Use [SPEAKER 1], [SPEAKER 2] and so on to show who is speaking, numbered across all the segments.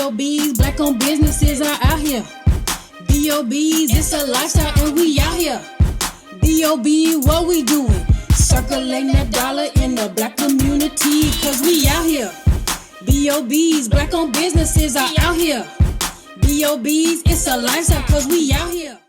[SPEAKER 1] B.O.B.s, black owned businesses are out here. B.O.B.s, it's a lifestyle and we out here. B.O.B., what we doing? Circulating that dollar in the black community, cause we out here. B.O.B.s, black owned businesses are out here. B.O.B.s, it's a lifestyle cause we out here.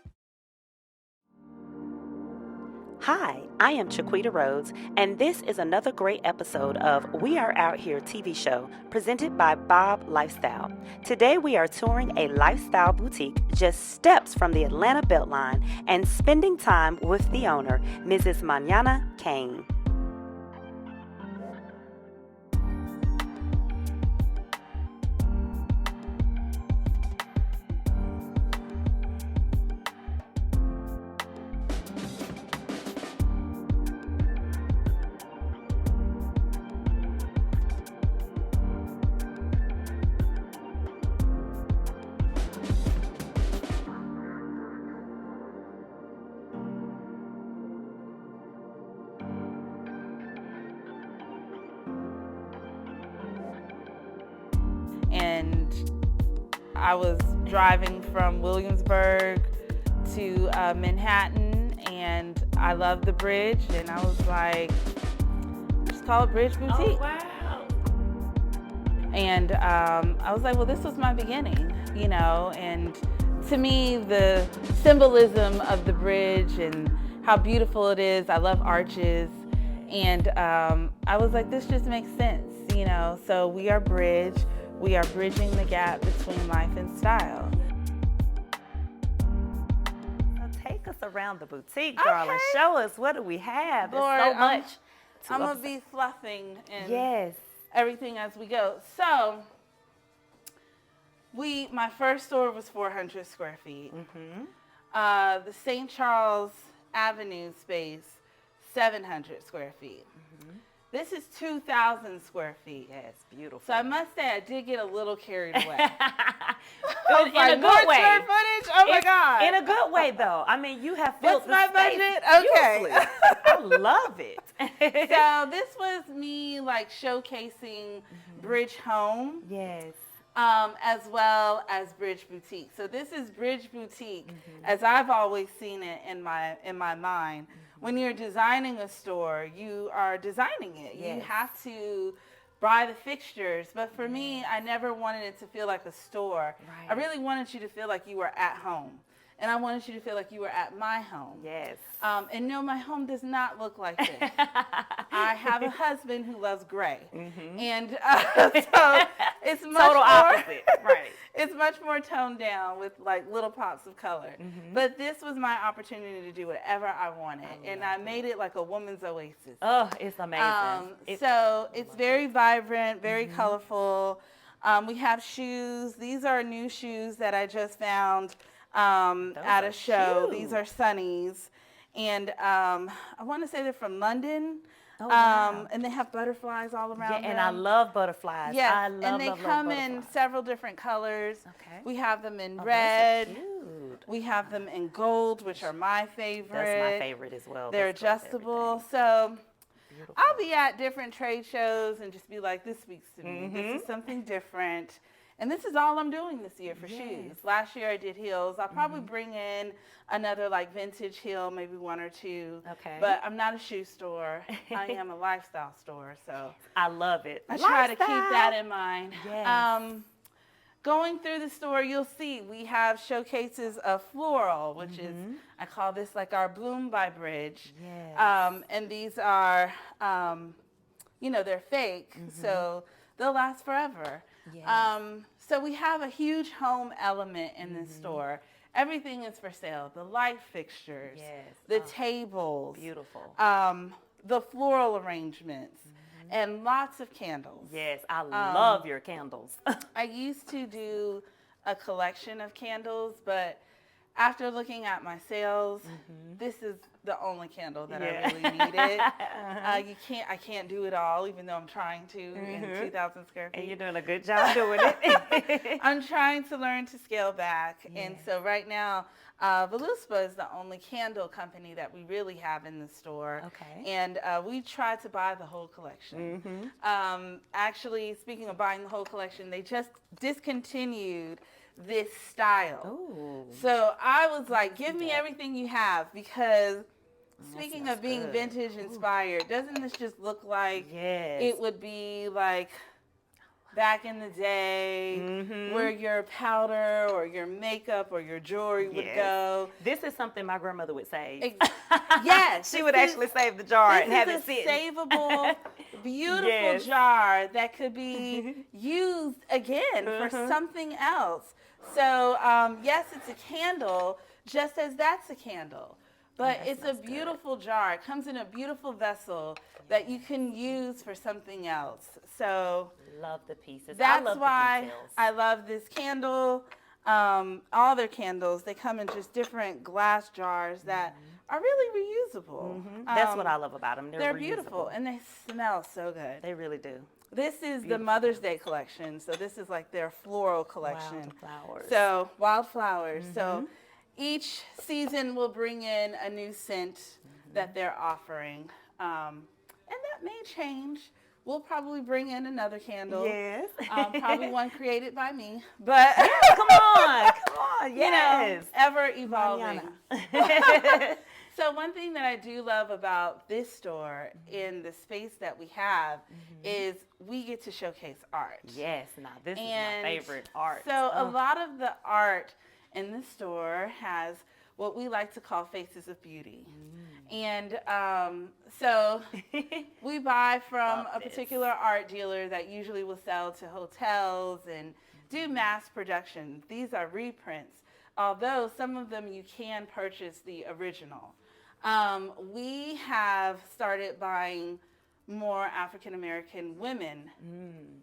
[SPEAKER 2] Hi, I am Chiquita Rhodes, and this is another great episode of We Are Out Here TV show presented by Bob Lifestyle. Today we are touring a lifestyle boutique just steps from the Atlanta Beltline and spending time with the owner, Mrs. Mañana Cain.
[SPEAKER 3] And I was driving from Williamsburg to Manhattan, and I loved the bridge, and I was like, just call it Bridge Boutique.
[SPEAKER 2] Oh, wow.
[SPEAKER 3] And I was like, well, this was my beginning, you know, and to me, the symbolism of the bridge and how beautiful it is, I love arches, and I was like, this just makes sense, you know, so we are Bridge. We are bridging the gap between life and style.
[SPEAKER 2] So take us around the boutique, darling. Okay. Show us, what do we have?
[SPEAKER 3] Lord,
[SPEAKER 2] it's so much.
[SPEAKER 3] I'm going to be fluffing and
[SPEAKER 2] yes.
[SPEAKER 3] everything as we go. So, my first store was 400 square feet.
[SPEAKER 2] Mm-hmm.
[SPEAKER 3] The St. Charles Avenue space, 700 square feet.
[SPEAKER 2] Mm-hmm.
[SPEAKER 3] This is 2,000 square feet.
[SPEAKER 2] Yes, beautiful.
[SPEAKER 3] So I must say I did get a little carried away.
[SPEAKER 2] in a good way.
[SPEAKER 3] Square footage? Oh my God.
[SPEAKER 2] In a good way, though. I mean, you have filled
[SPEAKER 3] What's my budget? Okay.
[SPEAKER 2] I love it.
[SPEAKER 3] So this was me like showcasing Bridge Home.
[SPEAKER 2] Yes.
[SPEAKER 3] As well as Bridge Boutique. So this is Bridge Boutique, as I've always seen it in my mind. When you're designing a store, you are designing it. Yes. You have to buy the fixtures. But for me, I never wanted it to feel like a store.
[SPEAKER 2] Right.
[SPEAKER 3] I really wanted you to feel like you were at home. And I wanted you to feel like you were at my home.
[SPEAKER 2] Yes.
[SPEAKER 3] And no, my home does not look like this. I have a husband who loves gray. And so it's much
[SPEAKER 2] total opposite. Right.
[SPEAKER 3] It's much more toned down with like little pops of color. But this was my opportunity to do whatever I wanted. And I made it like a woman's oasis.
[SPEAKER 2] Oh, it's amazing.
[SPEAKER 3] So it's very vibrant, very colorful. We have shoes. These are new shoes that I just found at a show. These are Sunnies, and I want to say they're from London.
[SPEAKER 2] Oh, wow.
[SPEAKER 3] And they have butterflies all around them.
[SPEAKER 2] And I love butterflies.
[SPEAKER 3] Yes,
[SPEAKER 2] I love,
[SPEAKER 3] and they
[SPEAKER 2] love,
[SPEAKER 3] come
[SPEAKER 2] love
[SPEAKER 3] in several different colors.
[SPEAKER 2] Okay.
[SPEAKER 3] We have them in red.
[SPEAKER 2] Those are cute.
[SPEAKER 3] We have them in gold, which are my favorite.
[SPEAKER 2] That's my favorite as well.
[SPEAKER 3] They're adjustable. So beautiful. I'll be at different trade shows and just be like, this speaks to me. This is something different. And this is all I'm doing this year for shoes. Last year I did heels. I'll probably bring in another like vintage heel, maybe one or two.
[SPEAKER 2] Okay.
[SPEAKER 3] But I'm not a shoe store. I am a lifestyle store. So
[SPEAKER 2] I love it.
[SPEAKER 3] I try to keep that in mind.
[SPEAKER 2] Yes.
[SPEAKER 3] Going through the store, you'll see we have showcases of floral, which is, I call this like our Bloom by Bridge.
[SPEAKER 2] Yes.
[SPEAKER 3] And these are, you know, they're fake, so they'll last forever.
[SPEAKER 2] Yes.
[SPEAKER 3] So we have a huge home element in this store. Everything is for sale. The light fixtures, the tables,
[SPEAKER 2] beautiful.
[SPEAKER 3] The floral arrangements, and lots of candles.
[SPEAKER 2] Yes, I love your candles.
[SPEAKER 3] I used to do a collection of candles, but after looking at my sales, this is the only candle that I really needed. I can't do it all, even though I'm trying to in 2,000 square feet.
[SPEAKER 2] And you're doing a good job doing it.
[SPEAKER 3] I'm trying to learn to scale back. And so right now, Voluspa is the only candle company that we really have in the store.
[SPEAKER 2] Okay.
[SPEAKER 3] And we try to buy the whole collection. Actually, speaking of buying the whole collection, they just discontinued this style.
[SPEAKER 2] Ooh.
[SPEAKER 3] So I was like, give me everything you have, because speaking of being vintage inspired, doesn't this just look like it would be like back in the day where your powder or your makeup or your jewelry would go?
[SPEAKER 2] This is something my grandmother would save.
[SPEAKER 3] Yes.
[SPEAKER 2] She would actually save the jar and have it sit.
[SPEAKER 3] This is a savable, beautiful jar that could be used again for something else. So, yes, it's a candle, just as that's a candle. But it's a beautiful jar. It comes in a beautiful vessel that you can use for something else. So
[SPEAKER 2] love the pieces.
[SPEAKER 3] That's why I love this candle. All their candles, they come in just different glass jars that are really reusable.
[SPEAKER 2] That's what I love about them.
[SPEAKER 3] They're beautiful, and they smell so good.
[SPEAKER 2] They really do.
[SPEAKER 3] This is the Mother's Day collection. So this is like their floral collection.
[SPEAKER 2] Wildflowers.
[SPEAKER 3] So wildflowers. So each season will bring in a new scent that they're offering. And that may change. We'll probably bring in another candle.
[SPEAKER 2] Yes.
[SPEAKER 3] Probably one created by me. But
[SPEAKER 2] come on, yes.
[SPEAKER 3] You know, ever evolving. So one thing that I do love about this store in the space that we have is we get to showcase art.
[SPEAKER 2] Yes, now this is my favorite art.
[SPEAKER 3] So a lot of the art in the store has what we like to call faces of beauty. And so we buy from a particular art dealer that usually will sell to hotels and do mass production. These are reprints, although some of them you can purchase the original. We have started buying more African American women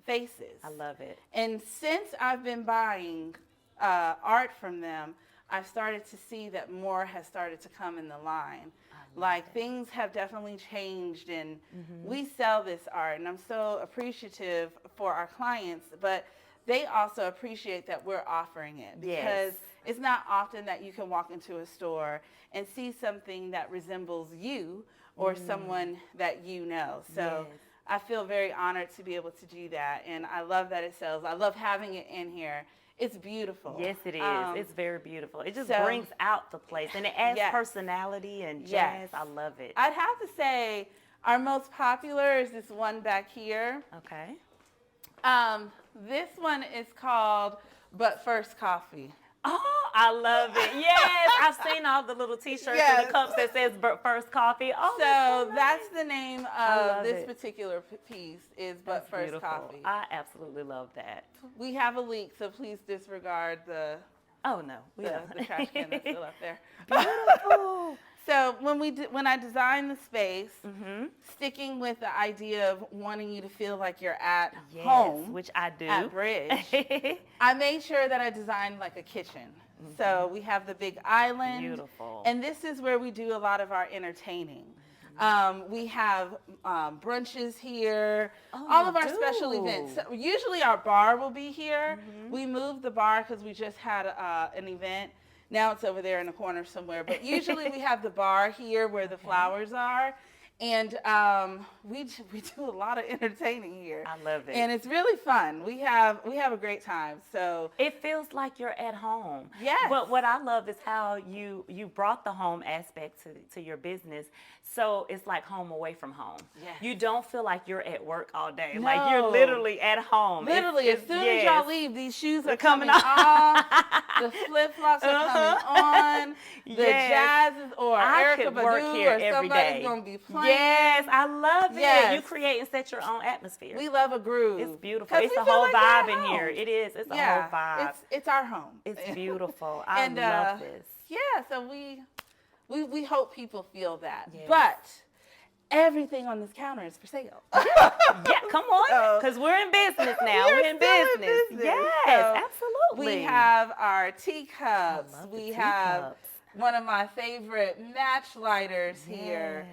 [SPEAKER 3] faces.
[SPEAKER 2] I love it.
[SPEAKER 3] And since I've been buying art from them, I've started to see that more has started to come in the line. Like things have definitely changed, and we sell this art, and I'm so appreciative for our clients, but they also appreciate that we're offering it, because it's not often that you can walk into a store and see something that resembles you or someone that you know. So I feel very honored to be able to do that, and I love that it sells. I love having it in here. It's beautiful.
[SPEAKER 2] Yes, it is. It's very beautiful. It just brings out the place, and it adds personality and jazz. I love it.
[SPEAKER 3] I'd have to say our most popular is this one back here.
[SPEAKER 2] Okay.
[SPEAKER 3] This one is called But First Coffee.
[SPEAKER 2] Oh, I love it. Yes, I've seen all the little T-shirts and the cups that says First Coffee. Oh,
[SPEAKER 3] so that's the name of this particular piece is But First
[SPEAKER 2] beautiful.
[SPEAKER 3] Coffee.
[SPEAKER 2] I absolutely love that.
[SPEAKER 3] We have a leak, so please disregard the the trash can that's still up there.
[SPEAKER 2] Beautiful.
[SPEAKER 3] So when I designed the space, sticking with the idea of wanting you to feel like you're at home,
[SPEAKER 2] which I do,
[SPEAKER 3] at Bridge, I made sure that I designed like a kitchen. So we have the big island,
[SPEAKER 2] beautiful,
[SPEAKER 3] and this is where we do a lot of our entertaining. We have brunches here, all of our special events. So usually our bar will be here. We moved the bar because we just had an event. Now it's over there in the corner somewhere. But usually we have the bar here where the flowers are. And we do a lot of entertaining here.
[SPEAKER 2] I love it.
[SPEAKER 3] And it's really fun. We have a great time. So
[SPEAKER 2] it feels like you're at home.
[SPEAKER 3] Yes.
[SPEAKER 2] But what I love is how you brought the home aspect to your business. So it's like home away from home.
[SPEAKER 3] Yes.
[SPEAKER 2] You don't feel like you're at work all day.
[SPEAKER 3] No.
[SPEAKER 2] Like you're literally at home.
[SPEAKER 3] Literally, as soon as y'all leave, these shoes are coming off. The flip-flops are coming on. The jazz is, or Erica Badu, or somebody's going to be playing.
[SPEAKER 2] Yes, I love it. You create and set your own atmosphere.
[SPEAKER 3] We love a groove.
[SPEAKER 2] It's beautiful. It's a whole vibe in here. It is. It's a whole vibe.
[SPEAKER 3] It's our home.
[SPEAKER 2] It's beautiful. I love this.
[SPEAKER 3] Yeah, so we hope people feel that. Yes. But everything on this counter is for sale.
[SPEAKER 2] Yeah, come on, because we're in business now. We're in business. Yes,
[SPEAKER 3] So
[SPEAKER 2] absolutely.
[SPEAKER 3] we have our teacups.
[SPEAKER 2] I love the
[SPEAKER 3] We have
[SPEAKER 2] teacups.
[SPEAKER 3] one of my favorite match lighters here.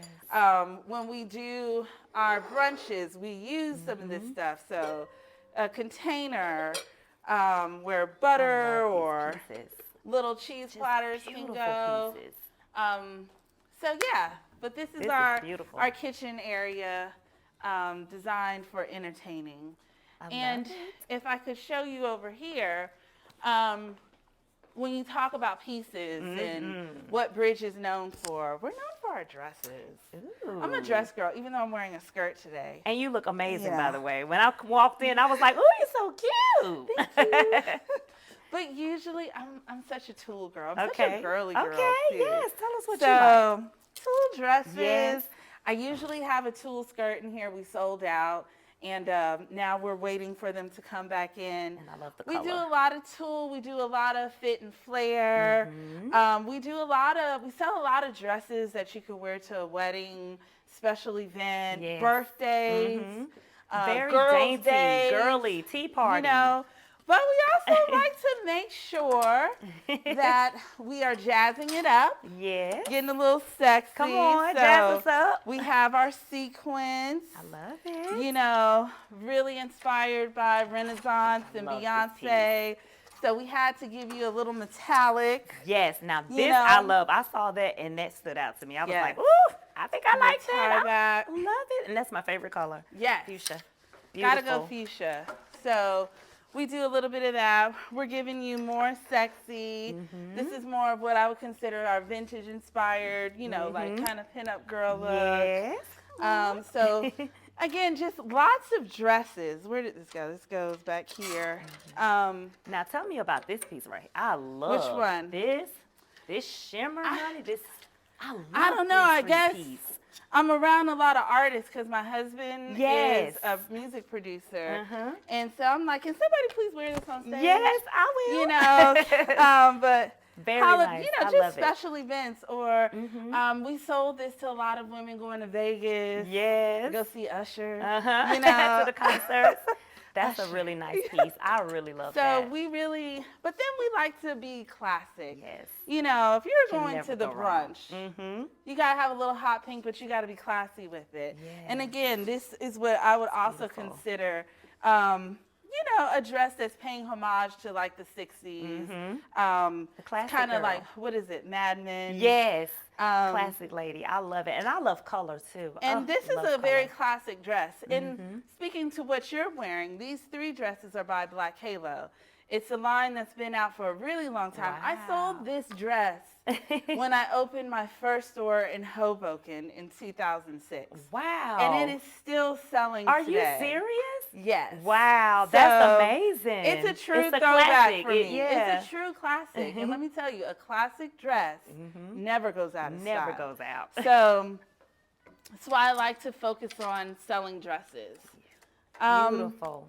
[SPEAKER 3] When we do our brunches, we use some of this stuff. So a container where butter or little cheese platters can go.
[SPEAKER 2] Pieces.
[SPEAKER 3] So yeah, but this is our kitchen area designed for entertaining. And if I could show you over here, when you talk about pieces and what Bridge is known for, we're known for our dresses.
[SPEAKER 2] Ooh.
[SPEAKER 3] I'm a dress girl, even though I'm wearing a skirt today.
[SPEAKER 2] And you look amazing, by the way. When I walked in, I was like, "Ooh, you're so cute."
[SPEAKER 3] Thank you. But usually, I'm such a tulle girl. I'm such a girly girl, too.
[SPEAKER 2] Yes. Tell us what you like.
[SPEAKER 3] Tulle dresses.
[SPEAKER 2] Yes.
[SPEAKER 3] I usually have a tulle skirt in here. We sold out. And now we're waiting for them to come back in.
[SPEAKER 2] And I love the color.
[SPEAKER 3] We do a lot of tulle. We do a lot of fit and flare. We sell a lot of dresses that you could wear to a wedding, special event, birthdays,
[SPEAKER 2] very
[SPEAKER 3] girls'
[SPEAKER 2] dainty,
[SPEAKER 3] days,
[SPEAKER 2] girly, tea party.
[SPEAKER 3] You know. But we also like to make sure that we are jazzing it up.
[SPEAKER 2] Yes.
[SPEAKER 3] Getting a little sexy.
[SPEAKER 2] Come on, jazz us up.
[SPEAKER 3] We have our sequins.
[SPEAKER 2] I love it.
[SPEAKER 3] You know, really inspired by Renaissance and Beyonce. So we had to give you a little metallic.
[SPEAKER 2] Yes. Now this I love. I saw that and that stood out to me. I was like, ooh, I think I like that. I love it. And that's my favorite color.
[SPEAKER 3] Yes.
[SPEAKER 2] Fuchsia. Beautiful.
[SPEAKER 3] Gotta go fuchsia. So we do a little bit of that. We're giving you more sexy. This is more of what I would consider our vintage inspired, you know, like kind of pinup girl look.
[SPEAKER 2] Yes.
[SPEAKER 3] So again, just lots of dresses. Where did this go? This goes back here.
[SPEAKER 2] Now tell me about this piece right here. I love
[SPEAKER 3] which one?
[SPEAKER 2] This shimmer, honey.
[SPEAKER 3] I don't know. I guess I'm around a lot of artists because my husband is a music producer. And so I'm like, can somebody please wear this on stage?
[SPEAKER 2] Yes, I will.
[SPEAKER 3] You know, but
[SPEAKER 2] very nice.
[SPEAKER 3] You know, just special events. Or we sold this to a lot of women going to Vegas.
[SPEAKER 2] Yes.
[SPEAKER 3] Go see Usher.
[SPEAKER 2] You know, to the concerts. That's a really nice piece. I really love that.
[SPEAKER 3] So we really, but then we like to be classic.
[SPEAKER 2] Yes.
[SPEAKER 3] You know, if you're going to the brunch, you got to have a little hot pink, but you got to be classy with it. Yes. And again, this is what I would also consider, you know, a dress that's paying homage to like the 60s.
[SPEAKER 2] The classic
[SPEAKER 3] kind of
[SPEAKER 2] girl.
[SPEAKER 3] like, what is it, Mad Men?
[SPEAKER 2] Yes. Classic lady. I love it. And I love color too.
[SPEAKER 3] And this is a very classic dress. And speaking to what you're wearing, these 3 dresses are by Black Halo. It's a line that's been out for a really long time.
[SPEAKER 2] Wow.
[SPEAKER 3] I sold this dress when I opened my first store in Hoboken in 2006.
[SPEAKER 2] Wow.
[SPEAKER 3] And it is still selling today.
[SPEAKER 2] Are you serious?
[SPEAKER 3] Yes.
[SPEAKER 2] Wow, that's amazing.
[SPEAKER 3] It's a true throwback
[SPEAKER 2] classic.
[SPEAKER 3] for me. It's a true classic. And let me tell you, a classic dress never goes out of style.
[SPEAKER 2] Never goes out.
[SPEAKER 3] So that's why I like to focus on selling dresses.
[SPEAKER 2] Beautiful.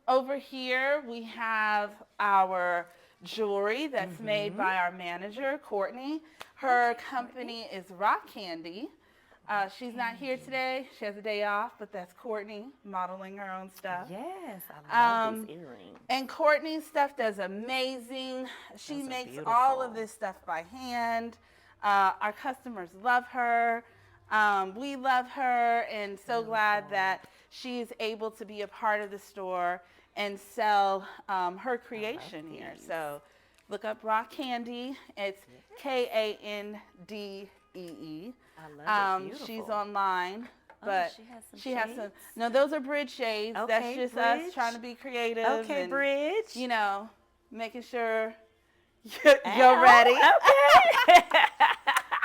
[SPEAKER 3] Over here, we have our jewelry that's made by our manager, Courtney. Her company is Rock Candy. She's not here today. She has a day off, but that's Courtney modeling her own stuff.
[SPEAKER 2] Yes, I love these earrings.
[SPEAKER 3] And Courtney's stuff does amazing. She makes all of this stuff by hand. Our customers love her. We love her, and so glad that she is able to be a part of the store and sell her creation here. So look up Rock Candy. It's Kandee.
[SPEAKER 2] I love it. Beautiful.
[SPEAKER 3] She's online, but
[SPEAKER 2] she has some.
[SPEAKER 3] No, those are Bridge shades.
[SPEAKER 2] Okay,
[SPEAKER 3] that's just
[SPEAKER 2] Bridge.
[SPEAKER 3] us trying to be creative.
[SPEAKER 2] Okay,
[SPEAKER 3] and,
[SPEAKER 2] Bridge.
[SPEAKER 3] you know, making sure you're ready.
[SPEAKER 2] Okay.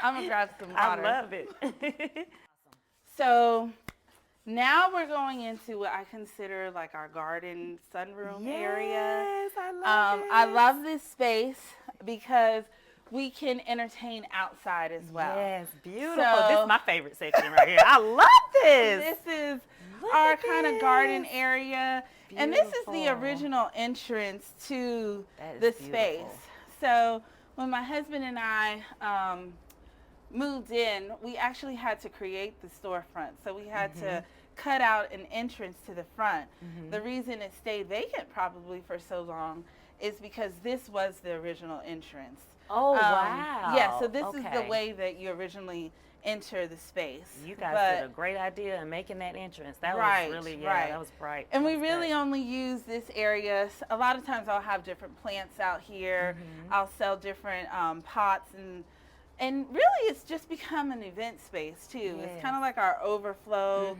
[SPEAKER 3] I'm gonna grab some water.
[SPEAKER 2] I love it.
[SPEAKER 3] So now we're going into what I consider like our garden sunroom area.
[SPEAKER 2] Yes, I love it.
[SPEAKER 3] I love this space because we can entertain outside as well.
[SPEAKER 2] Yes, beautiful.
[SPEAKER 3] So,
[SPEAKER 2] this is my favorite section right here. I love this.
[SPEAKER 3] This is our kind of garden area. Beautiful. And this is the original entrance to the space. So when my husband and I moved in, we actually had to create the storefront. So we had to cut out an entrance to the front. The reason it stayed vacant probably for so long is because this was the original entrance.
[SPEAKER 2] Oh, wow.
[SPEAKER 3] Yeah, so this is the way that you originally enter the space.
[SPEAKER 2] You guys did a great idea in making that entrance. That was really, that was bright.
[SPEAKER 3] And we really only use this area. A lot of times I'll have different plants out here. I'll sell different pots, and really it's just become an event space too.
[SPEAKER 2] Yes.
[SPEAKER 3] It's kind of like our overflow.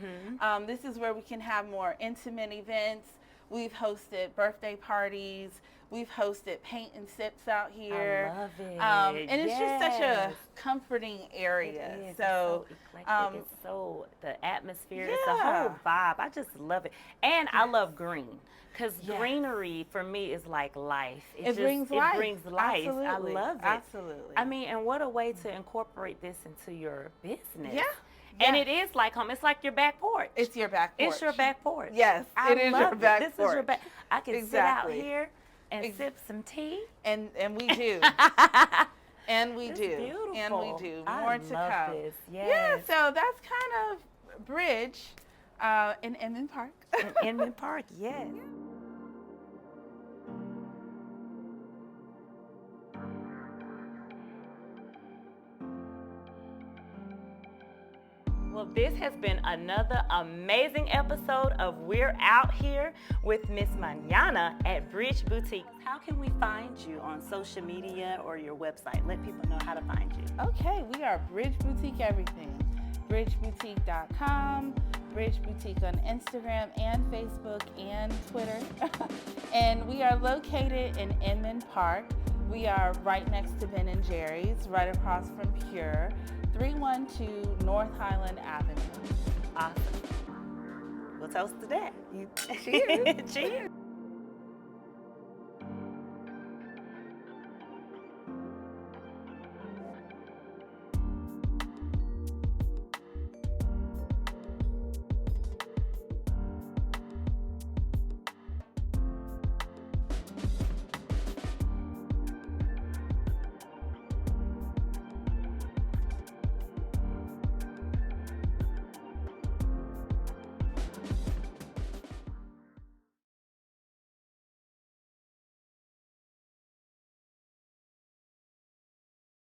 [SPEAKER 3] This is where we can have more intimate events. We've hosted birthday parties. We've hosted paint and sips out here.
[SPEAKER 2] I love it.
[SPEAKER 3] And it's just such a comforting area.
[SPEAKER 2] It is.
[SPEAKER 3] So
[SPEAKER 2] it's so eclectic. It's so, the atmosphere, it's the whole vibe. I just love it. And I love green. Because greenery for me is like life.
[SPEAKER 3] It brings life.
[SPEAKER 2] It brings life.
[SPEAKER 3] Absolutely.
[SPEAKER 2] I love it.
[SPEAKER 3] Absolutely.
[SPEAKER 2] I mean, and what a way to incorporate this into your business.
[SPEAKER 3] Yeah.
[SPEAKER 2] And it is like home. It's like your back porch.
[SPEAKER 3] It's your back porch.
[SPEAKER 2] It's your back porch.
[SPEAKER 3] Yes, it is your back porch.
[SPEAKER 2] This is your back. I can sit out here and sip some tea.
[SPEAKER 3] And we do. And we do.
[SPEAKER 2] Beautiful.
[SPEAKER 3] And we do.
[SPEAKER 2] I
[SPEAKER 3] More to
[SPEAKER 2] love
[SPEAKER 3] come.
[SPEAKER 2] This. Yes.
[SPEAKER 3] Yeah, so that's kind of Bridge in Inman Park.
[SPEAKER 2] In Inman Park, yes. Well, this has been another amazing episode of We're Out Here with Miss Mañana at Bridge Boutique. How can we find you on social media or your website? Let people know how to find you.
[SPEAKER 3] Okay, we are Bridge Boutique everything. BridgeBoutique.com, Bridge Boutique on Instagram and Facebook and Twitter. And we are located in Inman Park. We are right next to Ben & Jerry's, right across from Pure. 312 North Highland Avenue.
[SPEAKER 2] Awesome. We'll toast to that.
[SPEAKER 3] Cheers.
[SPEAKER 2] Cheers.